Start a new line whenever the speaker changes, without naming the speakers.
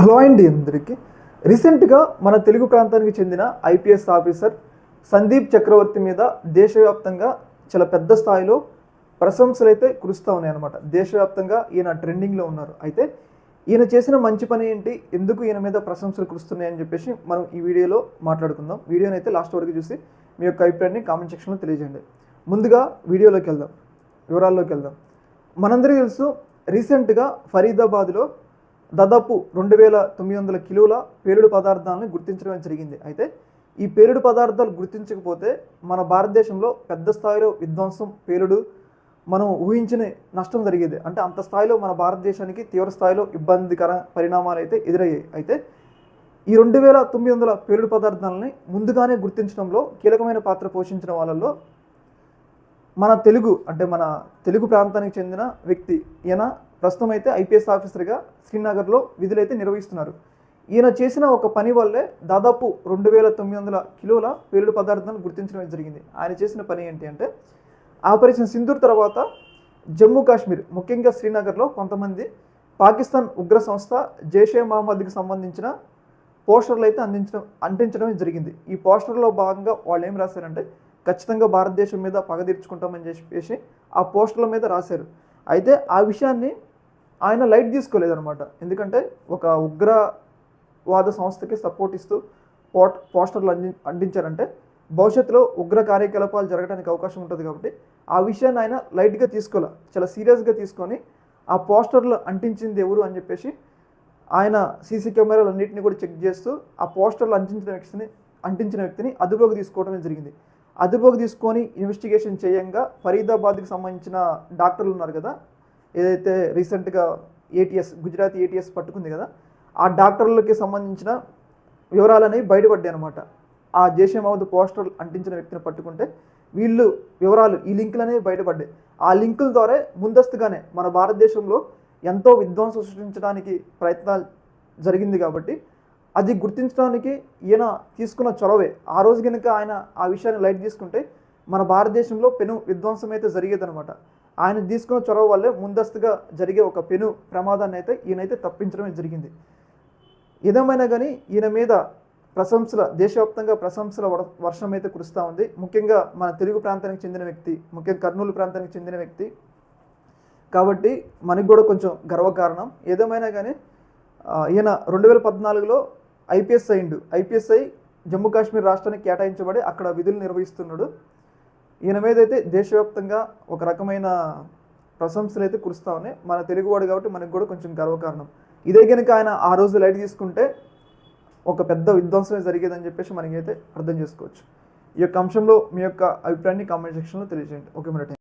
Hello అండి అందరికీ. రీసెంట్గా మన తెలుగు ప్రాంతానికి చెందిన ఐపీఎస్ ఆఫీసర్ సందీప్ చక్రవర్తి మీద దేశవ్యాప్తంగా చాలా పెద్ద స్థాయిలో ప్రశంసలు అయితే కురుస్తూ ఉన్నాయి అనమాట. దేశవ్యాప్తంగా ఈయన ట్రెండింగ్లో ఉన్నారు. అయితే ఈయన చేసిన మంచి పని ఏంటి, ఎందుకు ఈయన మీద ప్రశంసలు కురుస్తున్నాయని చెప్పేసి మనం ఈ వీడియోలో మాట్లాడుకుందాం. వీడియోని అయితే లాస్ట్ వరకు చూసి మీ యొక్క అభిప్రాయాన్ని కామెంట్ సెక్షన్లో తెలియజేయండి. ముందుగా వీడియోలోకి వెళ్దాం, వివరాల్లోకి వెళ్దాం. మనందరికీ తెలుసు, రీసెంట్గా ఫరీదాబాద్లో దాదాపు 2900 కిలోల పేలుడు పదార్థాలను గుర్తించడం జరిగింది. అయితే ఈ పేలుడు పదార్థాలు గుర్తించకపోతే మన భారతదేశంలో పెద్ద స్థాయిలో విధ్వంసం, పేలుడు, మనం ఊహించిన నష్టం జరిగేది. అంటే అంత స్థాయిలో మన భారతదేశానికి తీవ్ర స్థాయిలో ఇబ్బందికర పరిణామాలు అయితే ఎదురయ్యాయి. అయితే ఈ 2900 పేలుడు పదార్థాలని ముందుగానే గుర్తించడంలో కీలకమైన పాత్ర పోషించిన వాళ్ళల్లో మన తెలుగు ప్రాంతానికి చెందిన వ్యక్తి. ఈయన ప్రస్తుతం అయితే ఐపీఎస్ ఆఫీసర్గా శ్రీనగర్లో విధులైతే నిర్వహిస్తున్నారు. ఈయన చేసిన ఒక పని వల్లే దాదాపు 2900 కిలోల పేలుడు పదార్థాలను గుర్తించడం జరిగింది. ఆయన చేసిన పని ఏంటి అంటే, ఆపరేషన్ సింధూర్ తర్వాత జమ్మూ కాశ్మీర్, ముఖ్యంగా శ్రీనగర్లో కొంతమంది పాకిస్తాన్ ఉగ్ర సంస్థ జైషే మహమ్మద్కి సంబంధించిన పోస్టర్లు అయితే అంటించడం జరిగింది. ఈ పోస్టర్లో భాగంగా వాళ్ళు ఏం రాశారంటే, ఖచ్చితంగా భారతదేశం మీద పగ తీర్చుకుంటామని చెప్పేసి ఆ పోస్టర్ల మీద రాశారు. అయితే ఆ విషయాన్ని ఆయన లైట్ తీసుకోలేదన్నమాట. ఎందుకంటే ఒక ఉగ్రవాద సంస్థకి సపోర్ట్ ఇస్తూ పోస్టర్లు అంటించారంటే భవిష్యత్తులో ఉగ్ర కార్యకలాపాలు జరగడానికి అవకాశం ఉంటుంది. కాబట్టి ఆ విషయాన్ని ఆయన లైట్గా తీసుకోలే, చాలా సీరియస్గా తీసుకొని ఆ పోస్టర్లు అంటించింది ఎవరు అని చెప్పేసి ఆయన సీసీ కెమెరాలు అన్నింటినీ కూడా చెక్ చేస్తూ ఆ పోస్టర్లు అంటించిన వ్యక్తిని అదుపులోకి తీసుకోవడమే జరిగింది. అదుపులోకి తీసుకొని ఇన్వెస్టిగేషన్ చేయంగా ఫరీదాబాద్కి సంబంధించిన డాక్టర్లు ఉన్నారు కదా, ఏదైతే రీసెంట్గా గుజరాత్ ఏటీఎస్ పట్టుకుంది కదా, ఆ డాక్టర్లకి సంబంధించిన వివరాలు అనేవి బయటపడ్డాయి అనమాట. ఆ జైషే మహమ్మద్ పోస్టర్ అంటించిన వ్యక్తిని పట్టుకుంటే వీళ్ళు వివరాలు, ఈ లింకులు అనేవి బయటపడ్డాయి. ఆ లింకుల ద్వారా ముందస్తుగానే మన భారతదేశంలో ఎంతో విధ్వంసం సృష్టించడానికి ప్రయత్నాలు జరిగింది. కాబట్టి అది గుర్తించడానికి ఈయన తీసుకున్న చొరవే. ఆ రోజు కనుక ఆయన ఆ విషయాన్ని లైట్ తీసుకుంటే మన భారతదేశంలో పెను విధ్వంసం అయితే జరిగేదనమాట. ఆయన తీసుకున్న చొరవ వల్లే ముందస్తుగా జరిగే ఒక పెను ప్రమాదాన్ని అయితే ఈయనైతే తప్పించడమే జరిగింది. ఏదేమైనా కానీ ఈయన మీద దేశవ్యాప్తంగా ప్రశంసల వర్షం అయితే కురుస్తూ ఉంది. ముఖ్యంగా మన తెలుగు ప్రాంతానికి చెందిన వ్యక్తి, ముఖ్యంగా కర్నూలు ప్రాంతానికి చెందిన వ్యక్తి కాబట్టి మనకు కూడా కొంచెం గర్వకారణం. ఏదేమైనా కానీ ఈయన 2014లో ఐపీఎస్ అయి జమ్మూ కాశ్మీర్ రాష్ట్రానికి కేటాయించబడి అక్కడ విధులు నిర్వహిస్తున్నాడు. ఈయన మీద అయితే దేశవ్యాప్తంగా ఒక రకమైన ప్రశంసలు అయితే కురుస్తూ ఉన్నాయి. మన తెలుగువాడు కాబట్టి మనకు కూడా కొంచెం గర్వకారణం. ఇదే కనుక ఆయన ఆ రోజు లైట్ తీసుకుంటే ఒక పెద్ద విధ్వంసమే జరిగేదని చెప్పేసి మనకైతే అర్థం చేసుకోవచ్చు. ఈ యొక్క అంశంలో మీ యొక్క అభిప్రాయాన్ని కామెంట్ సెక్షన్లో తెలియజేయండి. ఓకే, మరి